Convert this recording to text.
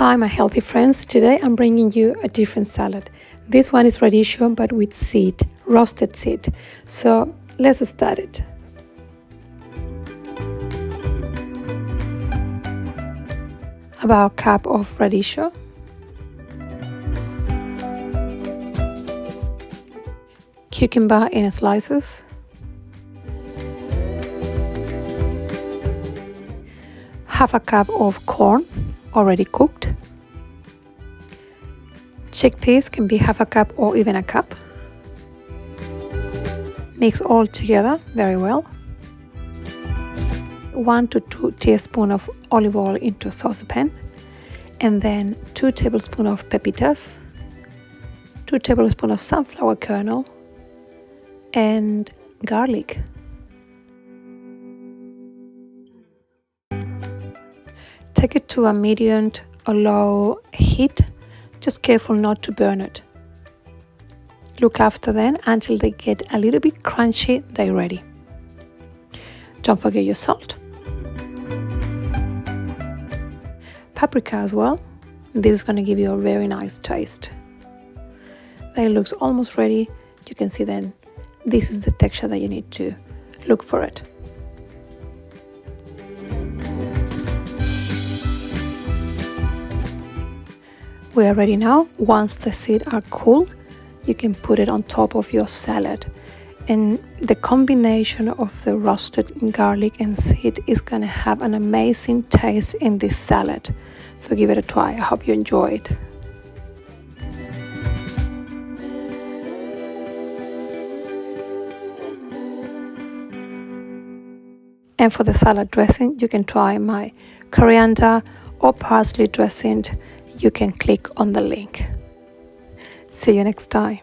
Hi my healthy friends, today I'm bringing you a different salad. This one is radishio but with seed, roasted seed. So let's start it. About a cup of radishio, cucumber in slices, half a cup of corn already cooked. Chickpeas can be half a cup or even a cup. Mix all together very well. 1 to 2 teaspoons of olive oil into a saucepan, and then 2 tablespoons of pepitas, 2 tablespoons of sunflower kernel, and garlic. Take it to a medium or low heat, just careful not to burn it. Look after them until they get a little bit crunchy, they're ready. Don't forget your salt. Paprika as well, this is going to give you a very nice taste. That looks almost ready. You can see then this is the texture that you need to look for it. We are ready now. Once the seeds are cool, you can put it on top of your salad. And the combination of the roasted garlic and seed is going to have an amazing taste in this salad. So give it a try. I hope you enjoy it. And for the salad dressing, you can try my coriander or parsley dressing. You can click on the link. See you next time.